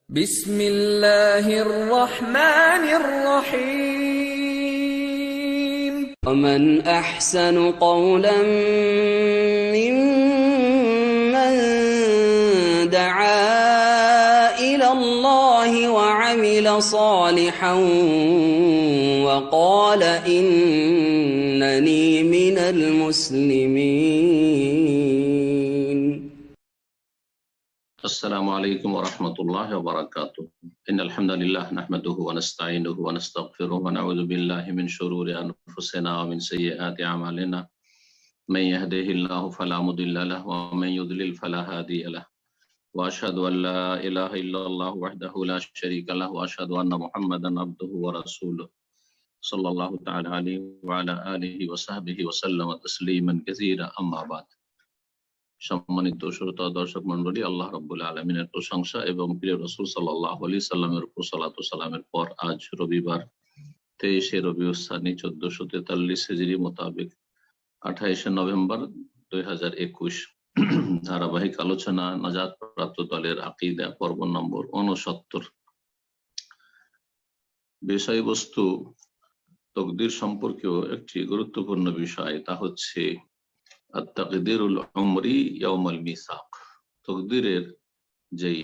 بسم الله الرحمن الرحيم ومن أحسن قولا ممن دعا إلى الله وعمل صالحا وقال إنني من المسلمين. السلام عليكم ورحمة الله وبركاته. إن الحمد لله نحمده ونستعينه ونستغفره ونعوذ بالله من شرور أنفسنا ومن سيئات أعمالنا. من يهده الله فلا مضل له ومن يضلل فلا هادي له. وأشهد أن لا إله إلا الله وحده لا شريك له وأشهد أن محمدا عبده ورسوله صلى الله تعالى عليه وعلى آله وصحبه وسلم تسليما كثيرا أما بعد. সম্মানিত শ্রোতা দর্শক মন্ডলী, আল্লাহ রাব্বুল আলামিনের প্রশংসা এবং প্রিয় রাসূল সাল্লাল্লাহু আলাইহি সাল্লামের উপর সালাত ও সালামের পর আজ রবিবার 23 রবিউল সানি 1443 হিজরি মোতাবেক 28 নভেম্বর 2021 ধারাবাহিক আলোচনা নাজাত প্রাপ্ত দলের আকীদা পর্ব নম্বর 69। বিষয়বস্তু তাকদীর সম্পর্কেও একটি গুরুত্বপূর্ণ বিষয়, তা হচ্ছে আত-তাকদীরুল উমরি ইয়াউমাল মিসাক। তাকদীরের যেই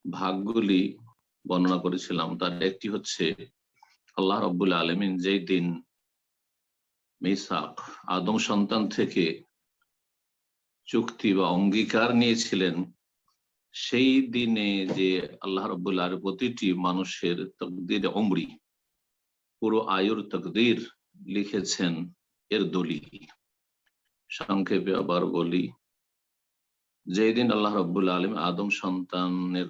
ভাগগুলি বর্ণনা করেছিলাম তার একটি হচ্ছে আল্লাহ রাব্বুল আলামিন যেই দিন মিসাক আদম সন্তান থেকে চুক্তি বা অঙ্গীকার নিয়েছিলেন, সেই দিনে যে আল্লাহ রাব্বুল আলামিন প্রতিটি মানুষের তাকদীর উমরি, পুরো আয়ুর তাকদীর লিখেছেন, এর দলিল সংক্ষেপে আবার বলি। যেদিন আল্লাহ রাব্বুল আলামিন আদম সন্তানের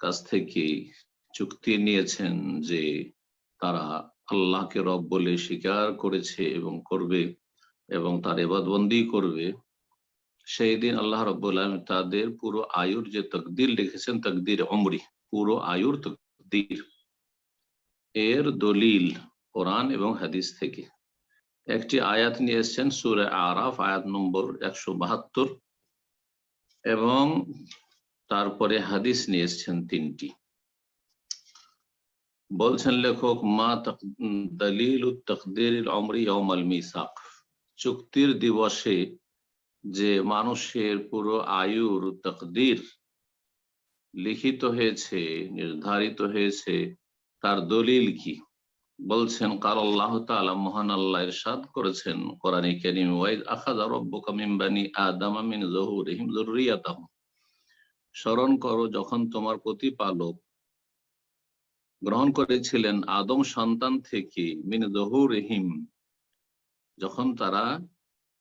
কাছ থেকে চুক্তি নিয়েছেন যে তারা আল্লাহকে রব বলে স্বীকার করেছে এবং করবে এবং তার ইবাদতবন্দি করবে, সেই দিন আল্লাহ রাব্বুল আলামিন তাদের পুরো আয়ুর যে তাকদীর লিখেছেন, তাকদীর উমরি, পুরো আয়ুর তাকদীর, এর দলিল কোরআন এবং হাদিস থেকে একটি আয়াত নিয়ে এসেছেন সূরা আরাফ আয়াত নম্বর 172, এবং তারপরে হাদিস নিয়ে এসেছেন 3টি। বলছেন লেখক, মা দলিলুত তাকদীরিল উমরি ইয়াউমাল মিসাক, চুক্তির দিবসে যে মানুষের পুরো আয়ুর তাকদীর লিখিত হয়েছে, নির্ধারিত হয়েছে, তার দলিল কি? বলছেন কাল আল্লাহ তাআলা, মহান আল্লাহ ইরশাদ করেছেন কোরআনে কারীমে, ওয়াইদ আখাযা রাব্বুকা মিন বানি আদামা মিন যুহুরিহিম যুররিয়াতাহুম, স্মরণ করো যখন তোমার প্রতিপালক গ্রহণ করেছিলেন আদম সন্তান থেকে, মিন যুহুরিহিম, যখন তারা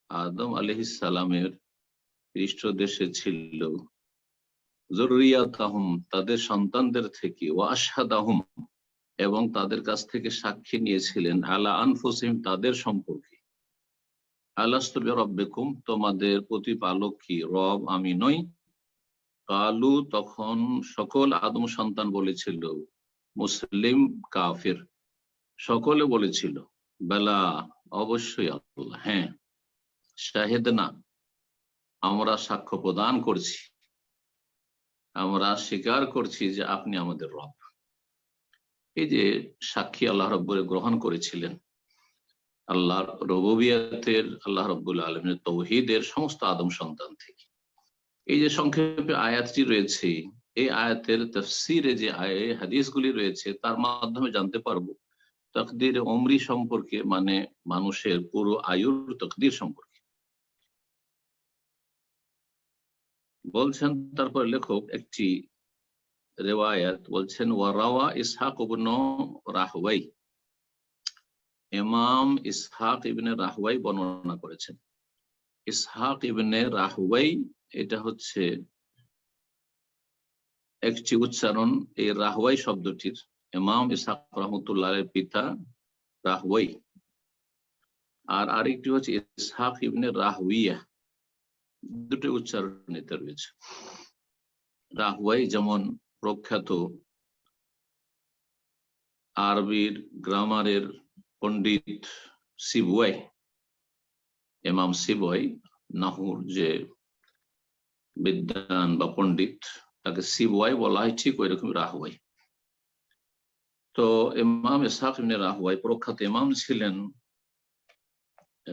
আদম আলাইহিস সালামের পৃষ্ঠদেশে ছিল, যুররিয়াতাহুম, তাদের সন্তানদের থেকে, ওয়া আশহাদাহুম, এবং তাদের কাছ থেকে সাক্ষী নিয়েছিলেন, আলা আনফুসিহিম, তাদের সম্পর্কে, আলাস্তু বিরাব্বিকুম, তোমাদের প্রতিপালক কি রব আমি নই? কালু, তখন সকল আদম সন্তান বলেছিল, মুসলিম কাফির সকলে বলেছিল, বেলা, অবশ্যই আল্লাহ, হ্যাঁ, শাহিদনা, আমরা সাক্ষ্য প্রদান করছি, আমরা স্বীকার করছি যে আপনি আমাদের রব। এই যে সাক্ষী আল্লাহ রাব্বুল গ্রহণ করেছিলেন আল্লাহর রুবুবিয়তের, আল্লাহ রাব্বুল আলামিনের তাওহীদের সমস্ত আদম সন্তান থেকে। এই যে সংক্ষেপে আয়াতটি রয়েছে, এই আয়াতের তাফসীরে যে হাদিসগুলি রয়েছে তার মাধ্যমে জানতে পারবো তাকদীর উমরি সম্পর্কে, মানে মানুষের পুরো আয়ুর তাকদীর সম্পর্কে। বলছেন তারপর লেখক একটি রিওয়ায়াত, বলছেন ওয়ারাওয়া ইসহাক ইবনে রাহওয়াই, ইমাম ইসহাক ইবনে রাহওয়াই বর্ণনা করেছেন। ইসহাক ইবনে রাহওয়াই, এটা হচ্ছে একটি উচ্চারণ এই রাহওয়াই শব্দটির, ইমাম ইসহাক রাহমাতুল্লাহর পিতা রাহওয়াই, আর আরেকটি হচ্ছে ইসহাক ইবনে রাহওয়িয়া, দুটো উচ্চারণ এতে রয়েছে। রাহওয়াই যেমন প্রখ্যাত আরবির গ্রামারের পণ্ডিত সিবওয়াই, ইমাম সিবওয়াই, নাহুর যে বিদ্বান বা পণ্ডিত, তাকে সিবওয়াই বলা হয়, ঠিক ওই রকম রাহওয়াই। তো ইমাম ইসহাক ইবনে রাহওয়াই প্রখ্যাত ইমাম ছিলেন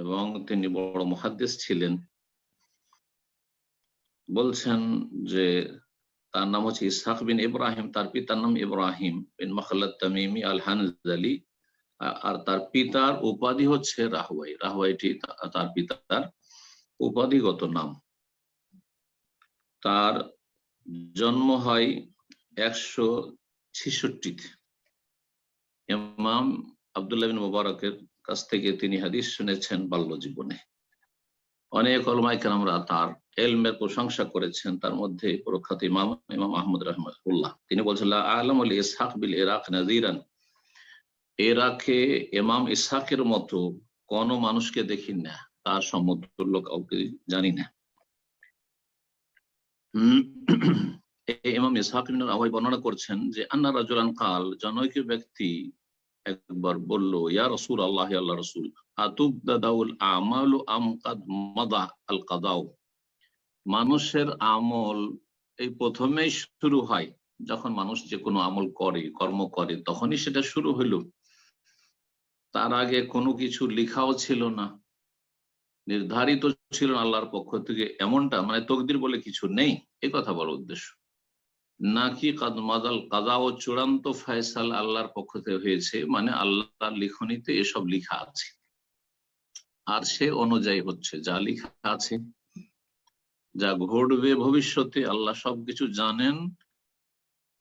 এবং তিনি বড় মুহাদ্দিস ছিলেন। বলছেন যে তার নাম হচ্ছে ইসহাক বিন ইব্রাহিম, তার পিতার নাম ইব্রাহিম বিন মাখলাদ তামিমি আল হানজালি, আর তার পিতার উপাধি হচ্ছে রাহওয়াই। রাহওয়াইটি তার পিতার উপাধিগত নাম। তার জন্ম হয় 166-তে। ইমাম আব্দুল্লাহ বিন মুবারকের কাছ থেকে তিনি হাদিস শুনেছেন বাল্য জীবনে। অনেক উলামায়ে কেরামরা তার ইলমের প্রশংসা করেছেন, তার মধ্যে প্রখ্যাত ইমাম আহমদ রাহমাহুল্লাহ। তিনি বলছেন লা আ'লামু লি ইসহাক বিল ইরাক নাযীরান, ইরাকে ইমাম ইসহাকের মতো কোন মানুষকে দেখি না, তার সমতুল্য কাউকে জানি না। ইমাম ইসহাক ইবনে রাহওয়াই বর্ণনা করছেন যে আন্না রাজুলান কাল, জনৈক ব্যক্তি একবার বলল, ইয়া রাসূলুল্লাহ, হে আল্লাহর রাসূল, আতুবদাউল আমালু আম কাদ মাদা আল কাদাউ, মানুষের আমল এই প্রথমেই শুরু হয়, যখন মানুষ যে কোনো আমল করে, কর্ম করে, তখনই সেটা শুরু হইল, তার আগে কোনো কিছু লিখাও ছিল না, নির্ধারিত ছিল না আল্লাহর পক্ষ থেকে, এমনটা মানে তকদির বলে কিছু নেই, এ কথা বলার উদ্দেশ্য নাকি কাদ মাদাল কাদা ও চূড়ান্ত ফয়সালা আল্লাহর পক্ষ থেকে হয়েছে, মানে আল্লাহর লিখনিতে এসব লিখা আছে আর সে অনুযায়ী হচ্ছে, যা লিখা আছে, যা ঘটবে ভবিষ্যতে আল্লাহ সবকিছু জানেন,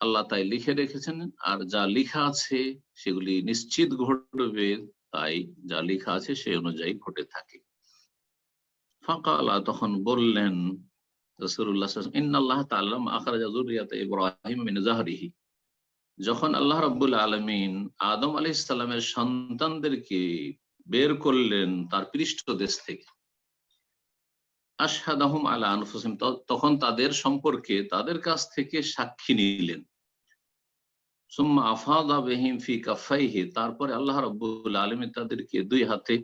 আল্লাহ তাই লিখে রেখেছেন, আর যা লিখা আছে সেগুলি নিশ্চিত ঘটবে, তাই যা লিখা আছে সেই অনুযায়ী ঘটে থাকে। ফাকালা, তখন বললেন রাসূলুল্লাহ সাল্লাল্লাহু আলাইহি ওয়াসাল্লাম, ইন্নাল্লাহ তাআলা আখরাজা যুররিয়াতা ইব্রাহিম মিন যাহরিহি, যখন আল্লাহ রাব্বুল আলামিন আদম আলাইহিস সালামের সন্তানদেরকে বের করলেন তার পৃষ্ঠদেশ থেকে, আশহাদাহুম আলা আনফুসিহিম, তখন তাদের সম্পর্কে তাদের কাছ থেকে সাক্ষী নিলেন। সুম্মা আফাদা বিহিম ফি কাফাইহি, তারপরে আল্লাহ রাব্বুল আলামিন তাদেরকে দুই হাতে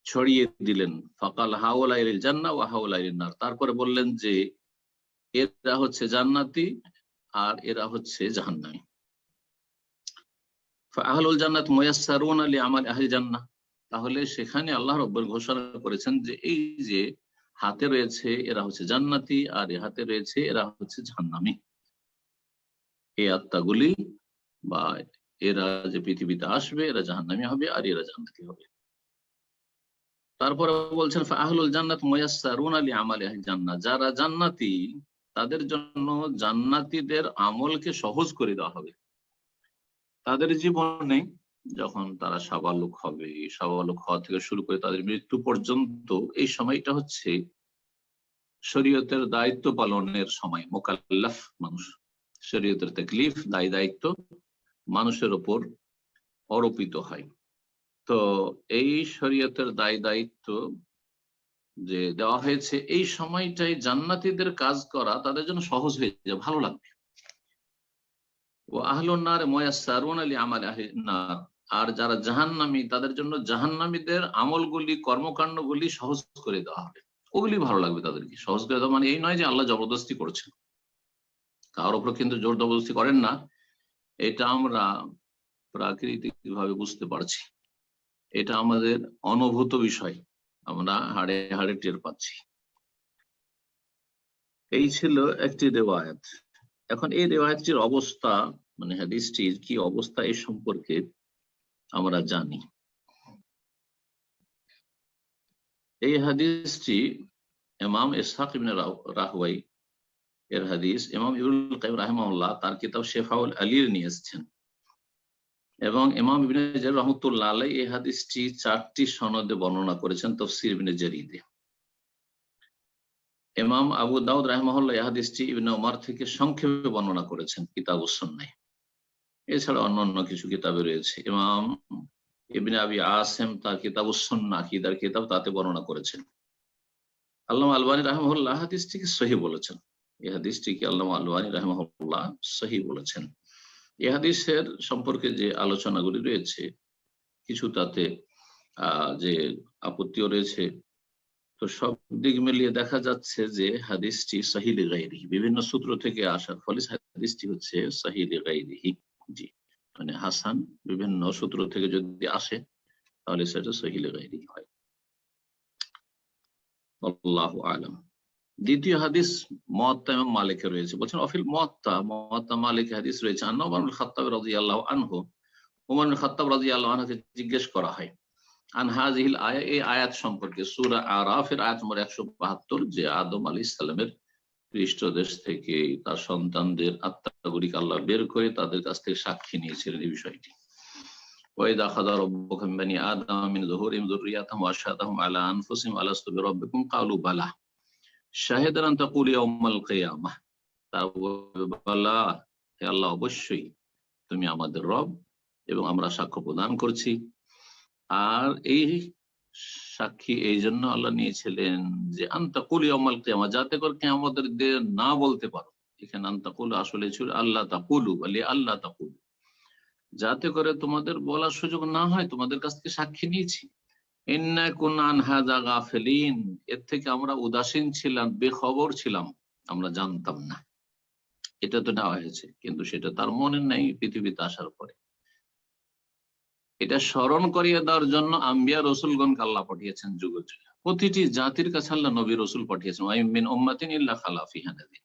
ছড়িয়ে দিলেন। ফাকাল হাওলা ইলাল জান্নাহ ওয়া হাওলা ইলান নার, তারপরে বললেন যে এরা হচ্ছে জান্নাতি আর এরা হচ্ছে জাহান্নামী। ফাআহলুল জান্নাত মুয়াসসারুনা লিআমাল আহলি জান্নাহ, তাহলে সেখানে আল্লাহ রাব্বুল ঘোষণা করেছেন যে এই যে হাতে রয়েছে এরা হচ্ছে জান্নাতি আর এ হাতে রয়েছে এরা হচ্ছে জাহান্নামী, এই আত্মাগুলি বা এরা যে পৃথিবীতে আসবে এরা জাহান্নামী হবে আর এরা জান্নাতি হবে। তারপরে বলছেন ফাআহলুল জান্নাত মুয়াসসারুনা লিআমালি আহলি জান্নাহ, যারা জান্নাতি তাদের জন্য জান্নাতীদের আমলকে সহজ করে দেওয়া হবে। তাদের জীবনে যখন তারা সাবালক হবে, সাবালক হওয়া থেকে শুরু করে তাদের মৃত্যু পর্যন্ত, এই সময়টা হচ্ছে শরীয়তের দায়িত্ব পালনের সময়। মুকাল্লাফ মানুষ, শরীয়তের তাকলিফ, দায় দায়িত্ব মানুষের ওপর আরোপিত হয়। তো এই শরীয়তের দায় দায়িত্ব যে দেওয়া হয়েছে, এই সময়টাই জান্নাতীদের কাজ করা তাদের জন্য সহজ হয়ে যায়, ভালো লাগবে। ও আহলুন নার মুয়াসসারুনা লিআমালি আহলি নার, আর যারা জাহান্নামী তাদের জন্য জাহান্নামীদের আমলগুলি, কর্মকাণ্ডগুলি সহজ করে দেওয়া হবে, ওগুলি ভালো লাগবে তাদেরকে। সহজ করে দেওয়া মানে এই নয় যে আল্লাহ জবরদস্তি করছেন, কারোর উপর কিন্তু জোর জবরদস্তি করেন না, এটা আমরা প্রাকৃতিক ভাবে বুঝতে পারছি, এটা আমাদের অনুভূত বিষয়, আমরা হাড়ে হাড়ে টের পাচ্ছি। এই ছিল একটি রিওয়ায়াত। এখন এই রিওয়ায়াতটির অবস্থা, মানে হাদিসটির কি অবস্থা, এই সম্পর্কে আমরা জানি। এই হাদিসটি ইমাম ইসহাক ইবনে রাহওয়াই এর হাদিস ইমাম ইবনুল কাইয়িম রাহিমাহুল্লাহ তার কিতাব শিফাউল আলীর নিয়ে এসেছেন, এবং ইমাম ইবনে জারীর রাহমাতুল্লাহ আলাইহি এই হাদিসটি 4টি সনদে বর্ণনা করেছেন তাফসীর ইবনে জারীরে। ইমাম আবু দাউদ রাহিমাহুল্লাহ এই হাদিসটি ইবনে উমর থেকে সংক্ষেপে বর্ণনা করেছেন কিতাবুস সুন্নাহ। এছাড়া অন্যান্য কিছু কিতাবে রয়েছে। ইমাম ইবনে আবি আসিম তার কিতাবুস সুন্নাহ, আকীদার কিতাব, তাতে বর্ণনা করেছেন। আল্লামা আলবানী রাহিমাহুল্লাহ হাদিসটিকে সহিহ বলেছেন। এই হাদিসটিকে আল্লামা আলবানী রাহিমাহুল্লাহ সহিহ বলেছেন। এই হাদিসের সম্পর্কে যে আলোচনাগুলি রয়েছে, কিছু তাতে যে আপত্তিও রয়েছে। তো তো সব দিক মিলিয়ে দেখা যাচ্ছে যে হাদিসটি সহিহ লিগাইরিহি, বিভিন্ন সূত্র থেকে আসার ফলে হাদিসটি হচ্ছে সহিহ লিগাইরিহি। জি, মানে হাসান বিভিন্ন সূত্র থেকে যদি আসে তাহলে সেটা সহিহ লিগাইরিহি হয়। আল্লাহু আলাম। দ্বিতীয় হাদিস মুয়াত্তা ইমাম মালিকের রয়েছে, বলছেন অফিল মুয়াত্তা মালিক হাদিস রয়েছে আন্না ওমর ইবনে খাত্তাব রাদিয়াল্লাহু আনহু, ওমর ইবনে খাত্তাব রাদিয়াল্লাহু আনহুকে জিজ্ঞেস করা হয় আন হাযিহিল আয়া, এই আয়াত সম্পর্কে, সূরা আরাফের আয়াত নম্বর 172, যে আদম আলাইহিস সালামের পৃষ্ঠদেশ থেকে তার সন্তানদের আত্মাগুলিকে আল্লাহ বের করে তাদের কাছ থেকে সাক্ষী নিয়েছিলেন এই বিষয়টি। ওয়াইদা আখাযা রাব্বুকা মিন বানি আদাম মিন যুহুরিহিম যুররিয়াতাহুম ওয়া আশহাদাহুম আলা আনফুসিহিম আলাস্তু বিরাব্বিকুম ক্বালু বালা শাহিদান আন তাকুলু ইয়াউমাল কিয়ামাহ, তারা বলা, হে আল্লাহ অবশ্যই তুমি আমাদের রব এবং আমরা সাক্ষ্য প্রদান করছি। আর এই সাক্ষী এই জন্য আল্লাহ নিয়েছিলেন যে আন তাকুলু ইয়াউমাল কিয়ামাহ, যাতে করে কিয়ামতের দিন না বলতে পারো। এখানে আন তাকুলু আসলে ছিল আল্লাহ তাকুলু, বলি আল্লাহ তাকুলু, যাতে করে তোমাদের বলার সুযোগ না হয়, তোমাদের কাছ থেকে সাক্ষী নিয়েছি। ইন্না কুননা আন হাযা গাফিলিন, এর থেকে আমরা উদাসীন ছিলাম, বেখবর ছিলাম, আমরা জানতাম না। এটা তো নেওয়া হয়েছে, কিন্তু সেটা তার মনে নেই পৃথিবীতে আসার পরে। এটা স্মরণ করিয়ে দেওয়ার জন্য আম্বিয়া রসুলগণকে আল্লাহ পাঠিয়েছেন যুগে যুগে, প্রতিটি জাতির কাছে আল্লাহ নবী রসুল পাঠিয়েছেন। ওয়া মিন উম্মাতিন ইল্লা খালা ফিহা নাযীর,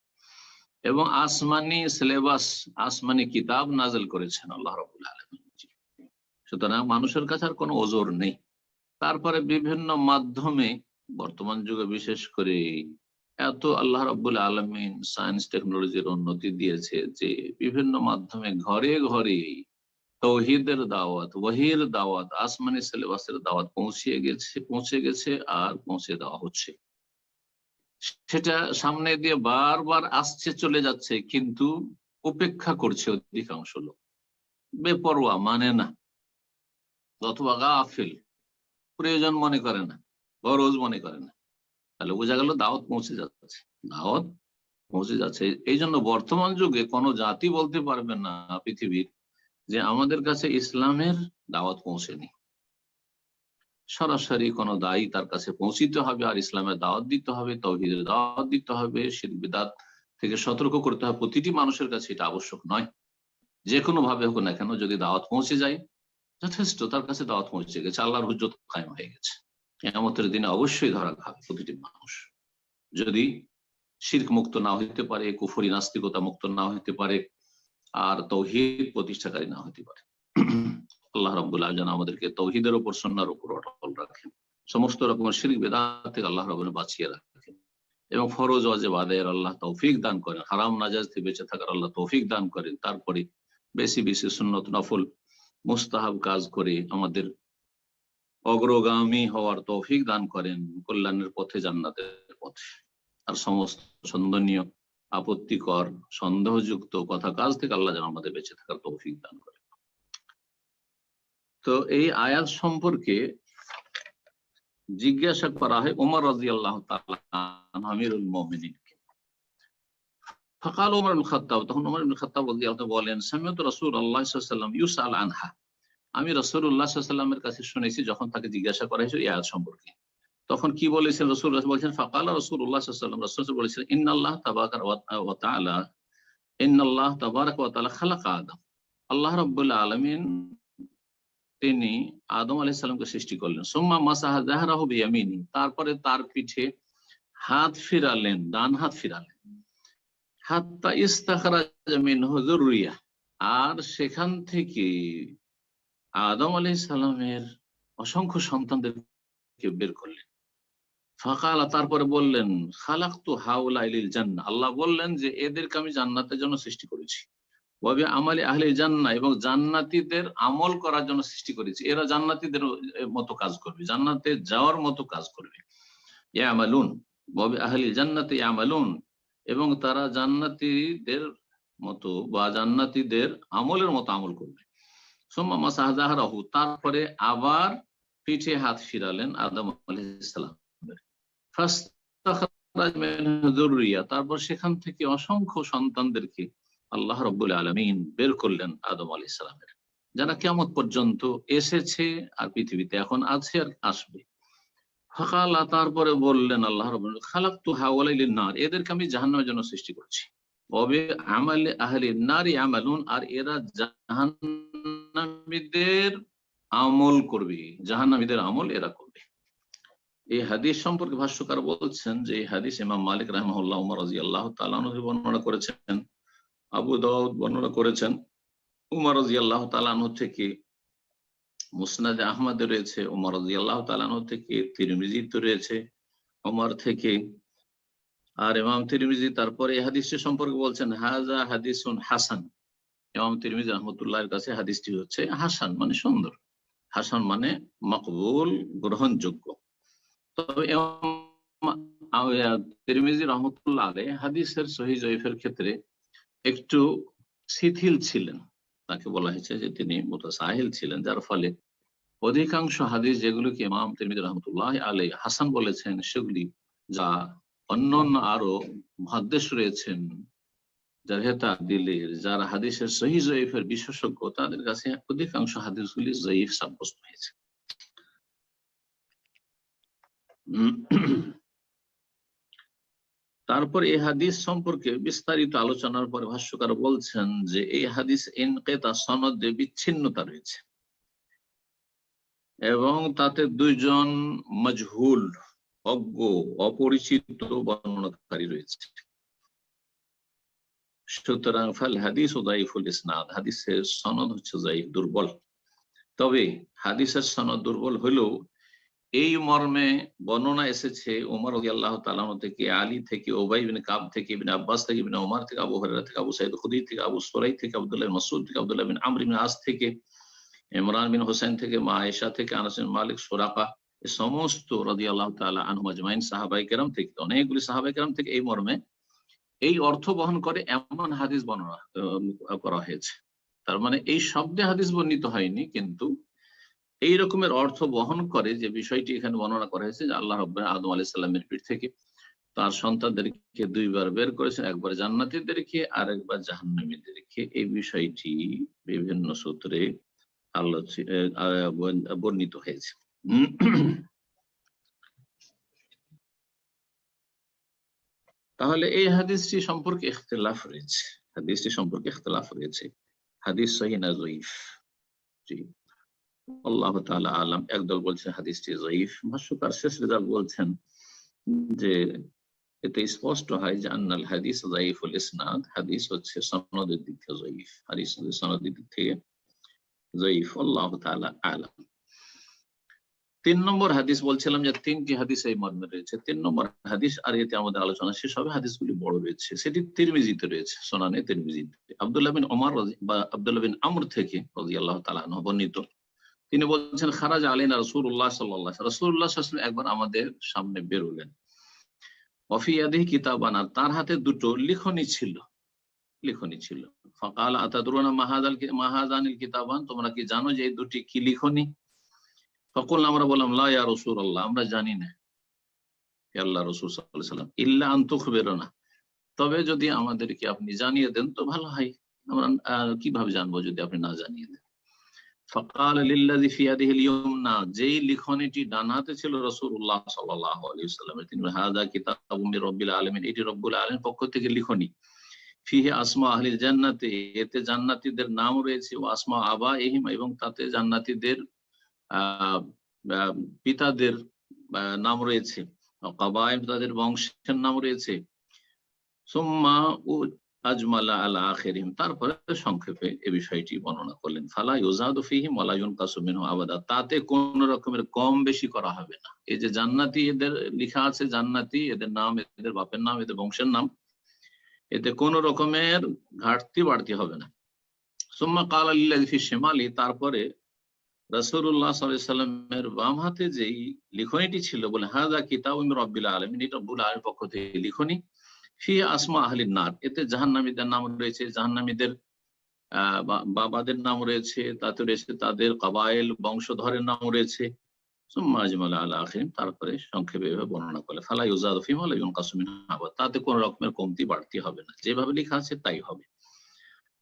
এবং আসমানি সিলেবাস, আসমানি কিতাব নাযিল করেছেন আল্লাহ রাব্বুল আলামিন। সুতরাং মানুষের কাছে আর কোনো ওজর নেই। তারপরে বিভিন্ন মাধ্যমে বর্তমান যুগে বিশেষ করে এত আল্লাহ রাব্বুল আলামিন সায়েন্স টেকনোলজির উন্নতি দিয়েছে যে বিভিন্ন মাধ্যমে ঘরে ঘরে তৌহিদের দাওয়াত, ওহীর দাওয়াত, আসমানি সিলেবাসের দাওয়াত পৌঁছে গেছে আর পৌঁছে দেওয়া হচ্ছে। সেটা সামনে দিয়ে বারবার আসছে, চলে যাচ্ছে, কিন্তু উপেক্ষা করছে অধিকাংশ লোক, বেপরোয়া, মানে না, অথবা গাফিল, প্রয়োজন মনে করে না, গরজ মনে করে না। তাহলে বোঝা গেল দাওয়াত পৌঁছে যাচ্ছে, দাওয়াত পৌঁছে যাচ্ছে। এই জন্য বর্তমান যুগে কোনো জাতি বলতে পারবে না পৃথিবীর যে আমাদের কাছে ইসলামের দাওয়াত পৌঁছেনি। সরাসরি কোনো দায়ী তার কাছে পৌঁছিতে হবে, আর ইসলামের দাওয়াত দিতে হবে, তাওহীদের দাওয়াত দিতে হবে, শিরক বিদআত থেকে সতর্ক করতে হবে। প্রতিটি মানুষের কাছে এটা আবশ্যক নয়, যে কোনো ভাবে হোক না কেন, যদি দাওয়াত পৌঁছে যায় যথেষ্ট, তার কাছে দাওয়াত পৌঁছে গেছে, আল্লাহর হুজ্জত কায়েম হয়ে গেছে। কিয়ামতের দিনে অবশ্যই ধরা খাবে প্রতিটি মানুষ, যদি শিরক মুক্ত না হইতে পারে, কুফরি নাস্তিকতা মুক্ত না হইতে পারে, আর তাওহীদ প্রতিষ্ঠাকারী না হতে পারে। আল্লাহ রাব্বুল আলামিন যেন আমাদেরকে তাওহীদের উপর, সুন্নাহর উপর অটল রাখেন, সমস্ত রকমের শিরক বিদআত থেকে আল্লাহ রাব্বুল বাঁচিয়ে রাখেন, এবং ফরজ ওয়াজিব আদায়ের আল্লাহ তৌফিক দান করেন, হারাম নাজায়েজ থেকে বেঁচে থাকার আল্লাহ তৌফিক দান করেন। তারপরে বেশি বেশি সুন্নত, নফল, মুস্তাহাব কাজ করে আমাদের অগ্রগামী হওয়ার তৌফিক দান করেন, কল্যাণের পথে, জান্নাতের পথে। আর সমস্ত সন্দেহনীয়, আপত্তিকর, সন্দেহযুক্ত কথা কাজ থেকে আল্লাহ যেন আমাদের বেঁচে থাকার তৌফিক দান করেন। তো এই আয়াত সম্পর্কে জিজ্ঞাসা করা হয় ওমর রাদিয়াল্লাহু তাআলা আমিরুল মুমিনিনকে। ফাকাল ওমর ইবনে খাত্তাব, তখন ওমর ইবনে খাত্তাব রাদিয়াল্লাহু তাআলা বলেন, সামিআতু রাসূলুল্লাহ সাল্লাল্লাহু আলাইহি ওয়াসাল্লাম ইউসআল আনহা, আমি রাসূলুল্লাহ সাল্লাল্লাহু আলাইহি ওয়াসাল্লামের কাছে শুনেছি যখন তাকে জিজ্ঞাসা করা হয়েছিল এই আয়াত সম্পর্কে, তখন কি বলেছেন রাসূলুল্লাহ বলেছেন, ফাকাল রাসূলুল্লাহ সাল্লাল্লাহু আলাইহি ওয়াসাল্লাম, রাসূল বলেছেন, ইন্নাল্লাহ তাবারাকা ওয়া তাআলা, ইন্নাল্লাহ তাবারাকা ওয়া তাআলা খালাকা আদম, আল্লাহ রাব্বুল আলামিন তিনি আদম আলাইহিস সালামকে সৃষ্টি করলেন। সুম্মা মাসাহা যাহরাহু বিয়ামিনি, তারপরে তার পিঠে হাত ফিরালেন, ডান হাত ফিরালেন, হাত্তা ইস্তাখরাজা মিনহু যুররিয়া, আর সেখান থেকে আদম আলাইহিস সালামের অসংখ্য সন্তানদেরকে বের করলেন। ফাকালা, তারপরে বললেন, খালাকতু হাউলা লিল জান্নাহ, আল্লাহ বললেন যে এদেরকে আমি জান্নাতের জন্য সৃষ্টি করেছি, ওয়াবি আমালি আহলি জান্নাহ, এবং জান্নাতীদের আমল করার জন্য সৃষ্টি করেছি, এরা জান্নাতীদের মতো কাজ করবে, জান্নাতে যাওয়ার মতো কাজ করবে। ইয়ামালুন, ওয়াবি আহলি জান্নাতি ইয়ামালুন, এবং তারা জান্নাতীদের মতো বা জান্নাতীদের আমলের মতো আমল করবে। সুম্মা মাসাহা যাহরাহু, তারপরে আবার পিঠে হাত ফিরালেন আদম আলাইহিস সালামের, ফাস্তাখরাজ মিনহু যুররিয়া, তারপর সেখান থেকে অসংখ্য সন্তানদেরকে আল্লাহ রাব্বুল আলামিন বের করলেন আদম আলাইহিস সালামের, যারা কিয়ামত পর্যন্ত এসেছে আর পৃথিবীতে এখন আছে আর আসবে। ফাকালা, তারপরে বললেন আল্লাহ রাব্বুল আলামিন, খালাকতু হাওয়ালাই লিন-নার, এদেরকে আমি জাহান্নামের জন্য সৃষ্টি করেছি। ওয়াবি আমালি আহলিন নারি আমালুন, আর এরা জাহান্নামীদের আমল করবে, জাহান্নামীদের আমল এরা করবে। এই হাদিস সম্পর্কে ভাষ্যকার বলছেন যে এই হাদিস ইমাম মালিক রাহিমাহুল্লাহ উমর রাদিয়াল্লাহু তাআলা আনহু বর্ণনা করেছেন, আবু দাউদ বর্ণনা করেছেন উমর রাদিয়াল্লাহু তাআলা আনহু থেকে, মুসনাদে আহমদে রয়েছে উমর রাদিয়াল্লাহু তাআলা আনহু থেকে, তিরমিজিতে রয়েছে উমর থেকে। আর ইমাম তিরমিজি তারপরে এই হাদিসটি সম্পর্কে বলছেন হাযা হাদিসুন হাসান। ইমাম তিরমিজি রাহমাতুল্লাহর কাছে হাদিসটি হচ্ছে হাসান, মানে সুন্দর, হাসান মানে মকবুল, গ্রহণযোগ্য। তবে তিরমিজি রাহমাতুল্লাহ আলাইহি হাদিসের সহিহ জয়ীফের ক্ষেত্রে একটু শিথিল ছিলেন, তাকে বলা হয়েছে যে তিনি মুতাসাহিল ছিলেন, যার ফলে অধিকাংশ হাদিস যেগুলোকে ইমাম তিরমিজি রাহমাতুল্লাহ আলাইহি হাসান বলেছেন, সেগুলি যা অন্যান্য আরো মুহাদ্দিস রয়েছেন, যারা হাদিসের সহিহ জয়ীফের বিশেষজ্ঞ, তাদের কাছে অধিকাংশ হাদিসগুলি জয়ীফ সাব্যস্ত হয়েছে। তারপর এই হাদিস সম্পর্কে বিস্তারিত আলোচনার পরে ভাষ্যকার বলছেন যে এই হাদিস ইনকিতা, সনদে বিচ্ছিন্নতা রয়েছে এবং তাতে দুইজন মজহুল, অজ্ঞ, অপরিচিত বর্ণনাকারী রয়েছে। সুতরাং ফাল হাদিস যায়ীফুল ইসনাদ, হাদিসের সনদ হচ্ছে যায়ীফ, দুর্বল। তবে হাদিসের সনদ দুর্বল হলেও এই মর্মে বর্ণনা এসেছে ওমর রাদিয়াল্লাহু তাআলা থেকে, আলী থেকে, উবাই ইবনে কাব থেকে, ইবনে আব্বাস থেকে, ইবনে ওমর থেকে, আবু হুরায়রা থেকে, আবু সাঈদ খুদরি থেকে, আবু সুরাইদ থেকে, আব্দুল্লাহ ইবনে মাসউদ থেকে, আব্দুল্লাহ বিন আমর ইবনে আস থেকে, ইমরান বিন হোসেন থেকে, মা আয়েশা থেকে, আনাস বিন মালিক, সুরাকা, এই সমস্ত রাদিয়াল্লাহু তাআলা আনহুম আজমাইন সাহাবায়ে কেরাম থেকে, অনেকগুলি সাহাবায়ে কেরাম থেকে এই মর্মে, এই অর্থ বহন করে এমন হাদিস বর্ণনা করা হয়েছে। তার মানে এই শব্দে হাদিস বর্ণিত হয়নি, কিন্তু এই রকমের অর্থ বহন করে যে বিষয়টি এখানে বর্ণনা করা হয়েছে যে আল্লাহ রাব্বুল আদম আলাইহিস সালামের পিঠ থেকে তার সন্তানদেরকে দুইবার বের করেছেন, একবার জান্নাতীদেরকে আর একবার জাহান্নামীদেরকে। এই বিষয়টি বিভিন্ন সূত্রে বর্ণিত হয়েছে। তাহলে এই হাদিসটি সম্পর্কে ইখতিলাফ রয়েছে, হাদিস সহিহ না যঈফ। জি, আল্লাহ তাআলা আলাম। একদল বলছে হাদিসটি যঈফ, ভাষ্যকার শেষ রেজাল্ট বলছেন যে এতে স্পষ্ট হয় যে আন্নাল হাদিস যায়ীফুল ইসনাদ, হাদিস হচ্ছে সনদের দিক থেকে যঈফ, হাদিস সনদের দিক থেকে যঈফ। আল্লাহ তাআলা আলাম। 3 নম্বর হাদিস বলছিলাম যে 3টি হাদিস এই মর্মে রয়েছে। 3 নম্বর হাদিস, আর এতে আমাদের আলোচনা শেষ হবে, হাদিসগুলি বড় রয়েছে, সেটি তিরমিজিতে রয়েছে, সুনানে তিরমিজিতে। আব্দুল্লাহ বিন ওমর বা আব্দুল্লাহ বিন আমর থেকে রাদিয়াল্লাহু তাআলা আনহু বর্ণিত, তিনি বলছেন খারাজ আলাইনা রাসূলুল্লাহ সাল্লাল্লাহু আলাইহি ওয়াসাল্লাম, রাসূলুল্লাহ সাল্লাল্লাহু আলাইহি ওয়াসাল্লাম একবার আমাদের সামনে বের হলেন। ওয়া ফি ইয়াদিহি কিতাবান, তার হাতে দুটো লিখনি ছিল। ফাকাল আতাদরুনা মা হাযানিল কিতাবান, তোমরা কি জানো যে এই দুটি কি লিখনি? ফাকুল, আমরা বললাম লা ইয়া রাসূলুল্লাহ, আমরা জানি না হে আল্লাহর রাসূল সাল্লাল্লাহু আলাইহি ওয়াসাল্লাম, ইল্লা আন তুখবিরুনা, তবে যদি আমাদেরকে আপনি জানিয়ে দেন তো ভালো হয়, আমরা কিভাবে জানবো যদি আপনি না জানিয়ে দেন। ফাকাল লিল্লাযী ফি ইয়াদিহিল ইয়ামনা, যেই লিখনিটি ডান হাতে ছিল রাসূলুল্লাহ সাল্লাল্লাহু আলাইহি ওয়াসাল্লামের, তিনি হাযা কিতাবুম মির রাব্বিল আলামিন, এটি রব্বুল আলামিনের পক্ষ থেকে লিখনি। ফিহি আসমা আহলিল জান্নাতি, এতে জান্নাতীদের নাম রয়েছে, ও আসমা আবাইহিম, এবং তাতে জান্নাতীদের পিতাদের নাম রয়েছে, কাবায়েম, তাদের বংশের নাম রয়েছে। সুম্মা আজমালা আলা আখিরিহিম, তারপরে সংক্ষেপে এই বিষয়টি বর্ণনা করলেন। ফালা ইউজাদু ফিহিম ওয়ালা ইউনকাসু মিনহু আবাদা, তাতে কোন রকমের কম বেশি করা হবে না। এই যে জান্নাতি এদের লেখা আছে, জান্নাতি এদের নাম, এদের বাপের নাম, এদের বংশের নাম, এতে কোন রকমের ঘাটতি বাড়তি হবে না। সুম্মা ক্বালা লিল্লাযী ফি শিমালি, তারপরে রাসূলুল্লাহ সাল্লাল্লাহু আলাইহি ওয়াসাল্লামের বাম হাতে যেই লিখনিটি ছিল, বলে হাযা কিতাবুম মির রাব্বিল আলামিন, এটা রব্বুল আলামিনের পক্ষ থেকে লিখনি। ফি আসমা আহলিন নার, এতে জাহান্নামীদের নাম রয়েছে, জাহান্নামীদের বাবাদের নাম রয়েছে, তাতে রয়েছে তাদের কাবায়েল, বংশধরের নাম রয়েছে। সুম্মা আজমালা আলা আখিরিহিম, তারপরে সংক্ষেপে বর্ণনা করলে ফালা ইউজাদু ফিহিম ওয়ালা ইউনকাসু মিনহু আবাদা, তাতে কোন রকমের কমতি বাড়তি হবে না, যেভাবে লেখা আছে তাই হবে।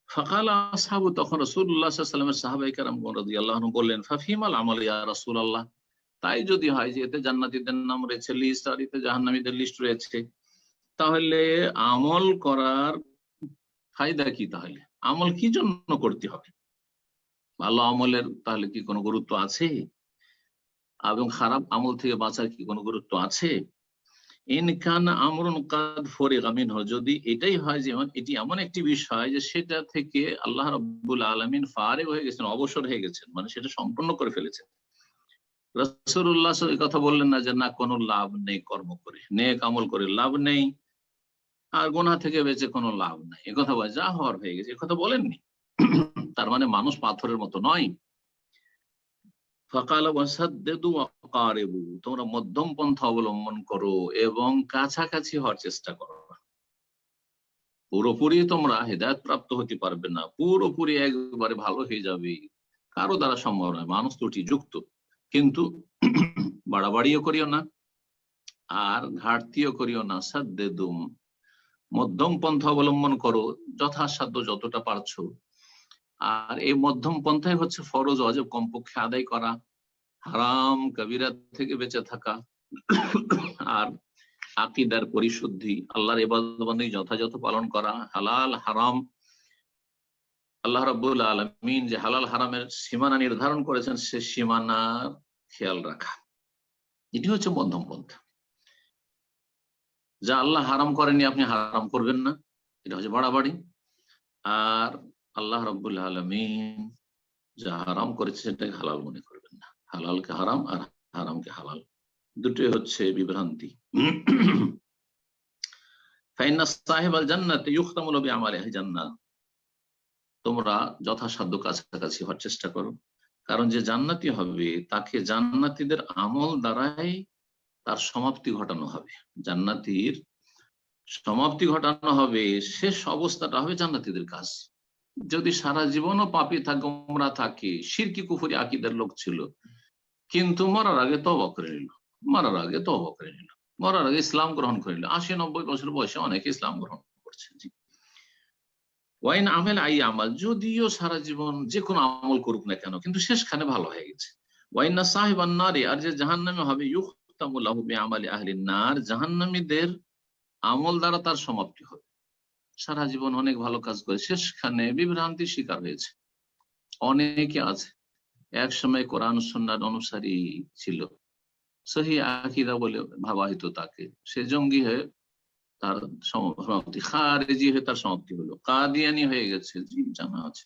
ফাকাল আসহাবু, তখন রাসূলুল্লাহ সাল্লাল্লাহু আলাইহি ওয়াসাল্লামের সাহাবায়ে কেরাম রাদিয়াল্লাহু আনহুম বললেন, ফাফিমাল আমাল ইয়া রাসূলুল্লাহ, তাই যদি হয় যে এতে জান্নাতীদের নাম রয়েছে লিস্ট আর এতে জাহান্নামীদের লিস্ট রয়েছে, তাহলে আমল করার ফায়দা কি? তাহলে আমল কি জন্য করতে হবে? ভালো আমলের তাহলে কি কোনো গুরুত্ব আছে? এবং খারাপ আমল থেকে বাঁচার কি কোনো গুরুত্ব আছে? ইনকান আমরুন কাদ ফরিগা মিনহু, যদি এটাই হয় যে এটি এমন একটি বিষয় যে সেটা থেকে আল্লাহ রাব্বুল আলামিন ফারিগ হয়ে গেছেন, অবসর হয়ে গেছেন, মানে সেটা সম্পূর্ণ করে ফেলেছেন। রাসূলুল্লাহ এই কথা বললেন না যে না কোনো লাভ নেই কর্ম করে, নেক আমল করে লাভ নেই, আর গুনাহ থেকে বেঁচে কোনো লাভ নাই, এ কথা বলে যা হওয়ার হয়ে গেছে, এ কথা বলেননি। তার মানে মানুষ পাথরের মতো নয়। ফাকালা ওয়াসাদ্দিদু ওয়াকারিবু, তোমরা মধ্যম পন্থা অবলম্বন করো এবং কাছাকাছি হওয়ার চেষ্টা করো। পুরোপুরি তোমরা হেদায়েত প্রাপ্ত হতে পারবে না, পুরোপুরি একবারে ভালো হয়ে যাবে কারো দ্বারা সম্ভব নয়, মানুষ ত্রুটি যুক্ত। কিন্তু বাড়াবাড়িও করিও না আর ঘাটতিও করিও না। সাদ্দেদুম, মধ্যম পন্থা অবলম্বন করো যথাসাধ্য যতটা পারছো। আর এই মধ্যম পন্থাই হচ্ছে ফরজ ওয়াজিব কমপক্ষে আদায় করা, হারাম কবিরা থেকে বেঁচে থাকা, আর আকীদার পরিশুদ্ধি, আল্লাহর ইবাদত বন্দেগী যথাযথ পালন করা, হালাল হারাম আল্লাহ রাব্বুল আলামিন যে হালাল হারামের সীমানা নির্ধারণ করেছেন সে সীমানার খেয়াল রাখা, এটি হচ্ছে মধ্যম পন্থা। যা আল্লাহ হারাম করেননি আপনি হারাম করবেন না, এটা হচ্ছে বাড়াবাড়ি। আর আল্লাহ রাব্বুল আলামিন যা হারাম করেছে সেটাকে হালাল মনে করবেন না, হালালকে হারাম আর হারামকে হালাল, দুটোই হচ্ছে বিভ্রান্তি। ফাইন্না সাহিবাল জান্নাতি ইউখতামু বিআমালিহি জান্নাহ, তোমরা যথাসাধ্য কাছাকাছি হওয়ার চেষ্টা করো, কারণ যে জান্নাতি হবে তাকে জান্নাতীদের আমল দ্বারাই তার সমাপ্তি ঘটানো হবে। জান্নাতীর সমাপ্তি ঘটানো হবে, শেষ অবস্থাটা হবে জান্নাতীদের কাজ। যদি সারা জীবনও পাপী থাকে, গোমরা থাকে, শিরকি কুফরি আকীদার লোক ছিল, কিন্তু মরার আগে তওবা করে নিল, মরার আগে ইসলাম গ্রহণ করে নিল। 80-90 বছর বয়সে অনেকে ইসলাম গ্রহণ করছে। জি, ওয়াইন আমেল আই আমাল, যদিও সারা জীবন যে কোনো আমল করুক না কেন কিন্তু শেষখানে ভালো হয়ে গেছে। ওয়াইনা সাহিবান নারী, আর যে জাহান্নামে হবে, ইউখতামু লাহু বিআমালি আহলিন নার, জাহান্নামীদের আমল দ্বারা তার সমাপ্তি হবে। সারা জীবন অনেক ভালো কাজ করে শেষখানে বিভ্রান্তির শিকার হয়েছে। অনেকে আছে এক সময় কোরআন সুন্নাহর অনুসারী ছিল, সহিহ আকীদা বলে ভাবা হতো তাকে, সে জঙ্গি হয়ে তার সমাপ্তি, খারেজি হয়ে তার সমাপ্তি হলো, কাদিয়ানি হয়ে গেছে। জি, জানা আছে,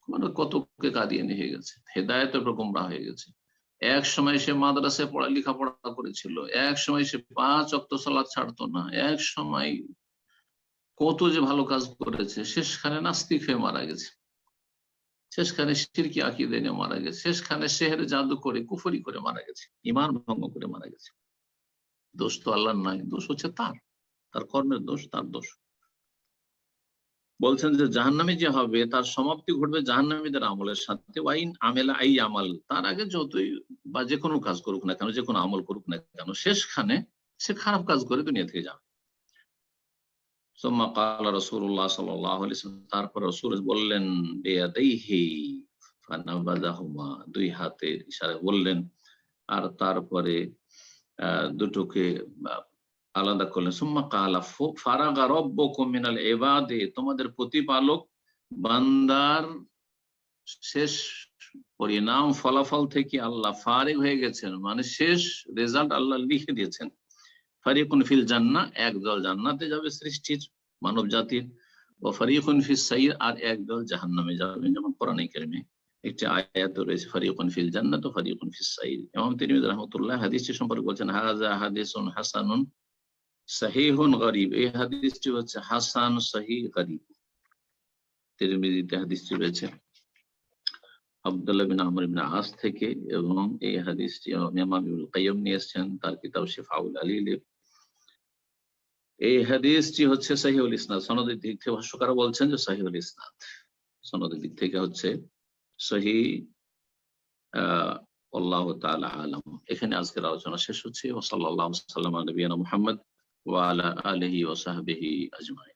মানে কতকে কাদিয়ানি হয়ে গেছে, হেদায়েতের উপর গোমরাহ হয়ে গেছে। এক সময় সে মাদ্রাসায় লেখাপড়া করেছিল, এক সময় সে 5 ওয়াক্ত সালাত ছাড়তো না, এক সময় কত যে ভালো কাজ করেছে, শেষখানে নাস্তিক হয়ে মারা গেছে, শেষখানে শিরকি আকীদা নিয়ে মারা গেছে, শেষখানে সেহেরে জাদু করে কুফরি করে মারা গেছে, ঈমান ভঙ্গ করে মারা গেছে। দোষ তো আল্লাহর নয়, দোষ হচ্ছে তার কর্মের দোষ, তার দোষ। বলছেন যে জাহান্নামী যে হবে তার সমাপ্তি ঘটবে জাহান্নামীদের আমলের সাথে। ওয়াইন আমেলা আই আমাল, তার আগে যতই বা যে কোনো কাজ করুক না কেন, যে কোনো আমল করুক না কেন, শেষখানে সে খারাপ কাজ করে দুনিয়া থেকে যাবে। সুম্মা ক্বালা রাসূলুল্লাহ সাল্লাল্লাহু আলাইহি ওয়াসাল্লাম, তারপর রাসূল বললেন, বিয়াদাইহি ফানাবাযাহুমা, দুই হাতের ইশারায় বললেন, আর তারপরে দুটোকে আলাদা করলেন। সুম্মা ক্বালা ফারাগা রাব্বুকুম মিনাল ইবাদি, তোমাদের প্রতিপালক বান্দার শেষ পরিণাম ফলাফল থেকে আল্লাহ ফারিগ হয়ে গেছেন, মানে শেষ রেজাল্ট আল্লাহ লিখে দিয়েছেন। ফারিকুন ফিল জান্নাহ, একদল জান্নাতে যাবে সৃষ্টির মানব জাতির, ও ফারিকুন ফিস সাইর, আর একদল জাহান্নামে যাবে। যেমন কোরআনে কারিমে একটি আয়াত রয়েছে, ফারিকুন ফিল জান্নাহ ওয়া ফারিকুন ফিস সাইর। ইমাম তিরমিজি রাহমাতুল্লাহ হাদিসটি সম্পর্কে বলছেন, হাযা হাদিসুন হাসানুন সহিহুন গরীব, এই হাদিসটি হচ্ছে হাসান সহিহ গরীব। তিরমিজিতে হাদিসটি রয়েছে আব্দুল্লাহ বিন আমর ইবনে আস থেকে, এবং এই হাদিসটি ইমাম ইবনুল কাইয়্যিম নিয়ে এসেছেন তার কিতাব শিফাউল আলীলে। এই হাদিসটি হচ্ছে সহিহুল ইসনাদ, সনদের দিক থেকে ভাষ্যকার বলছেন যে সহিহুল ইসনাদ, সনদের দিক থেকে হচ্ছে সহিহ। আল্লাহু তাআলা আলাম। এখানে আজকের আলোচনা শেষ হচ্ছে। ওয়া সাল্লাল্লাহু আলা নবিয়িনা মুহাম্মদ ওয়া আলা আলিহি ওয়া সাহবিহি আজমাইন।